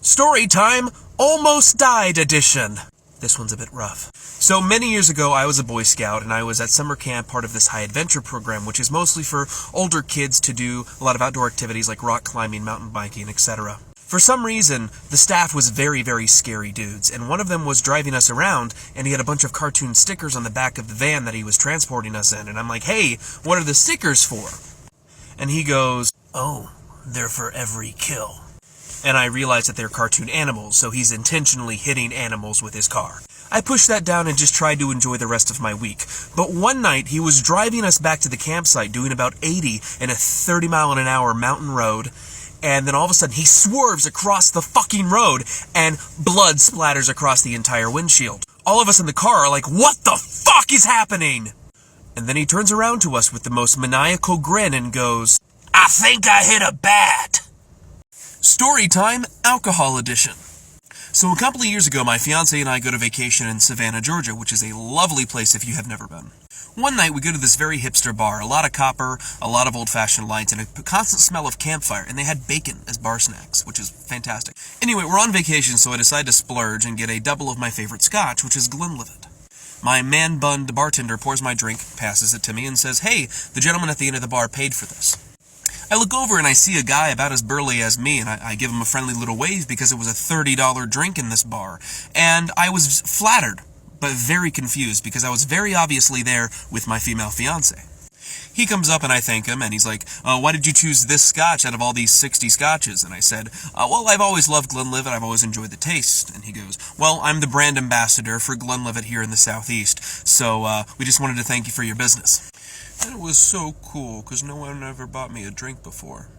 Story time, Almost Died edition. This one's a bit rough. So many years ago, I was a Boy Scout, and I was at summer camp, part of this high adventure program, which is mostly for older kids to do a lot of outdoor activities like rock climbing, mountain biking, etc. For some reason, the staff was very, very scary dudes, and one of them was driving us around, and he had a bunch of cartoon stickers on the back of the van that he was transporting us in, and I'm like, hey, what are the stickers for? And he goes, oh, they're for every kill. And I realized that they're cartoon animals, so he's intentionally hitting animals with his car. I pushed that down and just tried to enjoy the rest of my week. But one night, he was driving us back to the campsite doing about 80 in a 30-mile-an-hour mountain road, and then all of a sudden he swerves across the fucking road, and blood splatters across the entire windshield. All of us in the car are like, what the fuck is happening? And then he turns around to us with the most maniacal grin and goes, I think I hit a bat. Story time, alcohol edition. So a couple of years ago, my fiancé and I go to vacation in Savannah, Georgia, which is a lovely place if you have never been. One night, we go to this very hipster bar, a lot of copper, a lot of old-fashioned lights, and a constant smell of campfire, and they had bacon as bar snacks, which is fantastic. Anyway, we're on vacation, so I decide to splurge and get a double of my favorite scotch, which is Glenlivet. My man-bunned bartender pours my drink, passes it to me, and says, hey, the gentleman at the end of the bar paid for this. I look over and I see a guy about as burly as me, and I give him a friendly little wave because it was a $30 drink in this bar. And I was flattered, but very confused because I was very obviously there with my female fiancé. He comes up and I thank him, and he's like, why did you choose this scotch out of all these 60 scotches? And I said, well, I've always loved Glenlivet, I've always enjoyed the taste. And he goes, well, I'm the brand ambassador for Glenlivet here in the Southeast, so we just wanted to thank you for your business. And it was so cool, because no one ever bought me a drink before.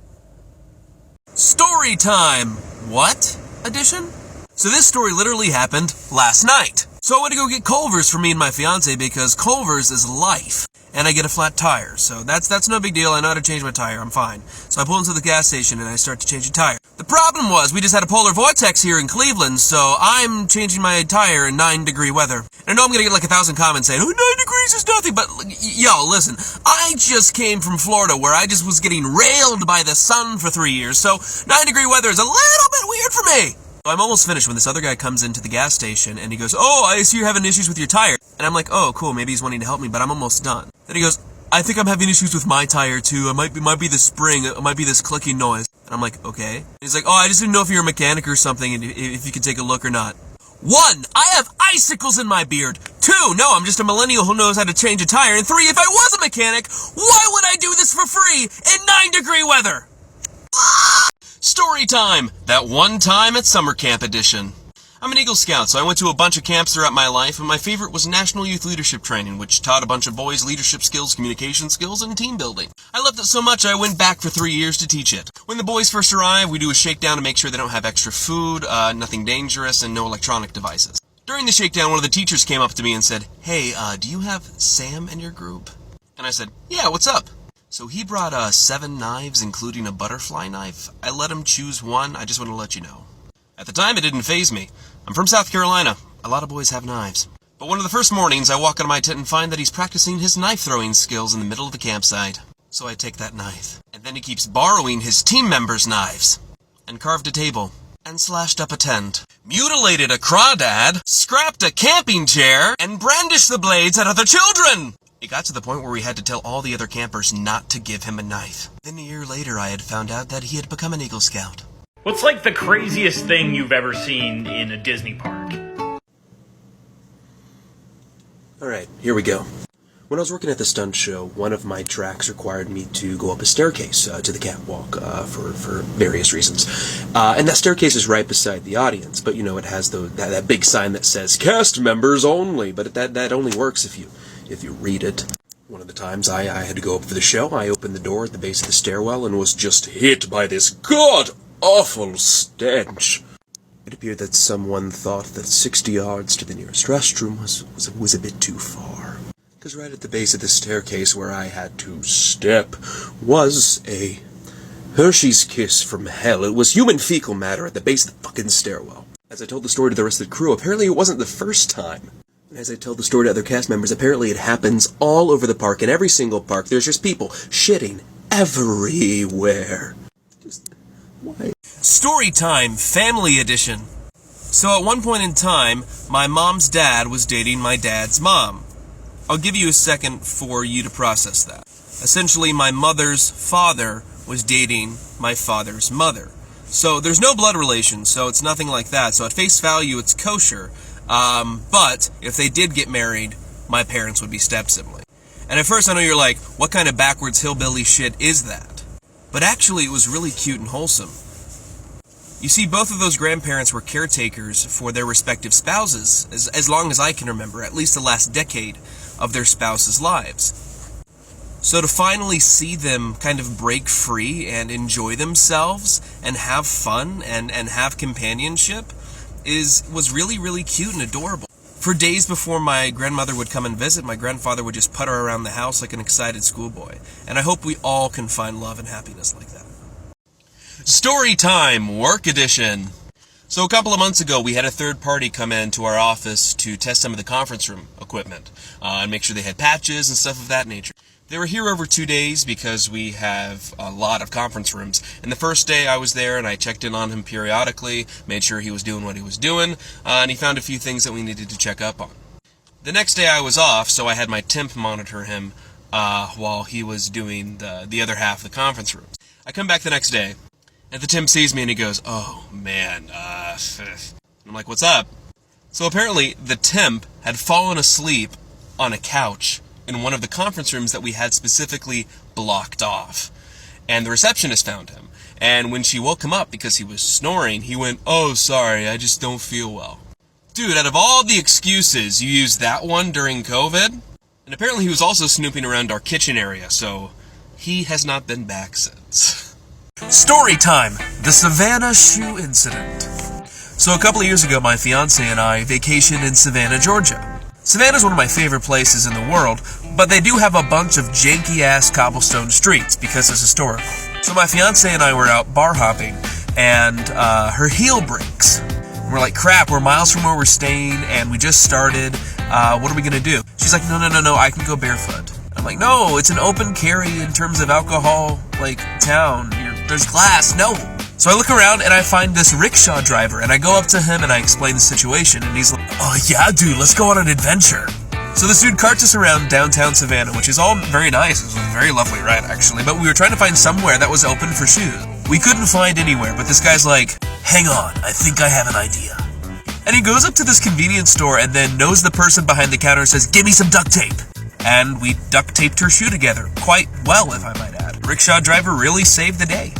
Story time! What? Edition? So this story literally happened last night. So I went to go get Culver's for me and my fiancé because Culver's is life. And I get a flat tire, so that's no big deal. I know how to change my tire, I'm fine. So I pull into the gas station and I start to change the tire. The problem was, we just had a polar vortex here in Cleveland, so I'm changing my tire in 9-degree weather. And I know I'm gonna get like 1,000 comments saying, oh, 9 degrees is nothing, but yo, listen, I just came from Florida where I just was getting railed by the sun for 3 years, so 9-degree weather is a little bit weird for me. I'm almost finished when this other guy comes into the gas station and he goes, oh, I see you're having issues with your tire. And I'm like, oh, cool, maybe he's wanting to help me, but I'm almost done. Then he goes, I think I'm having issues with my tire too. It might be the spring, it might be this clicking noise. And I'm like, okay. And he's like, oh, I just didn't know if you're a mechanic or something and if you could take a look or not. 1, I have icicles in my beard. 2, no, I'm just a millennial who knows how to change a tire. And 3, if I was a mechanic, why would I do this for free in 9-degree weather? Story time! That one time at summer camp edition. I'm an Eagle Scout, so I went to a bunch of camps throughout my life, and my favorite was National Youth Leadership Training, which taught a bunch of boys leadership skills, communication skills, and team building. I loved it so much I went back for 3 years to teach it. When the boys first arrive, we do a shakedown to make sure they don't have extra food, nothing dangerous, and no electronic devices. During the shakedown, one of the teachers came up to me and said, hey, do you have Sam in your group? And I said, yeah, what's up? So he brought 7 knives, including a butterfly knife. I let him choose one, I just want to let you know. At the time, it didn't faze me. I'm from South Carolina. A lot of boys have knives. But one of the first mornings, I walk into my tent and find that he's practicing his knife-throwing skills in the middle of the campsite. So I take that knife. And then he keeps borrowing his team members' knives. And carved a table. And slashed up a tent. Mutilated a crawdad. Scrapped a camping chair. And brandished the blades at other children! It got to the point where we had to tell all the other campers not to give him a knife. Then a year later, I had found out that he had become an Eagle Scout. What's like the craziest thing you've ever seen in a Disney park? Alright, here we go. When I was working at the stunt show, one of my tracks required me to go up a staircase to the catwalk for various reasons. And that staircase is right beside the audience, but you know, it has that big sign that says, cast members only, but that only works if you read it. One of the times I had to go up for the show, I opened the door at the base of the stairwell and was just hit by this god-awful stench. It appeared that someone thought that 60 yards to the nearest restroom was a bit too far. Because right at the base of the staircase where I had to step was a Hershey's Kiss from hell. It was human fecal matter at the base of the fucking stairwell. As I told the story to the rest of the crew, apparently it wasn't the first time. As I tell the story to other cast members, apparently it happens all over the park. In every single park, there's just people shitting everywhere. Just, why? Story time, family edition. So at one point in time, my mom's dad was dating my dad's mom. I'll give you a second for you to process that. Essentially, my mother's father was dating my father's mother. So there's no blood relation, so it's nothing like that. So at face value, it's kosher. But if they did get married, my parents would be step-siblings. And at first I know you're like, what kind of backwards hillbilly shit is that? But actually it was really cute and wholesome. You see, both of those grandparents were caretakers for their respective spouses, as long as I can remember, at least the last decade of their spouses' lives. So to finally see them kind of break free and enjoy themselves and have fun and have companionship was really, really cute and adorable. For days before my grandmother would come and visit, my grandfather would just putter around the house like an excited schoolboy. And I hope we all can find love and happiness like that. Story time, work edition. So a couple of months ago, we had a third party come into our office to test some of the conference room equipment and make sure they had patches and stuff of that nature. They were here over 2 days because we have a lot of conference rooms. And the first day I was there and I checked in on him periodically, made sure he was doing what he was doing, and he found a few things that we needed to check up on. The next day I was off, so I had my temp monitor him while he was doing the other half of the conference rooms. I come back the next day, and the temp sees me and he goes, "Oh man, I'm like, what's up?" So apparently the temp had fallen asleep on a couch in one of the conference rooms that we had specifically blocked off. And the receptionist found him. And when she woke him up because he was snoring, he went, "Oh, sorry, I just don't feel well." Dude, out of all the excuses, you used that one during COVID? And apparently he was also snooping around our kitchen area, so he has not been back since. Story time, the Savannah shoe incident. So a couple of years ago, my fiance and I vacationed in Savannah, Georgia. Savannah's one of my favorite places in the world, but they do have a bunch of janky-ass cobblestone streets because it's historical. So my fiance and I were out bar hopping, and her heel breaks. We're like, crap, we're miles from where we're staying, and we just started. What are we gonna do? She's like, no, I can go barefoot. I'm like, no, it's an open carry in terms of alcohol, like, town. There's glass, no. So I look around and I find this rickshaw driver, and I go up to him and I explain the situation, and he's like, "Oh yeah, dude, let's go on an adventure." So this dude carts us around downtown Savannah, which is all very nice. It was a very lovely ride, actually, but we were trying to find somewhere that was open for shoes. We couldn't find anywhere, but this guy's like, "Hang on, I think I have an idea." And he goes up to this convenience store and then knows the person behind the counter and says, "Give me some duct tape." And we duct taped her shoe together, quite well, if I might add. Rickshaw driver really saved the day.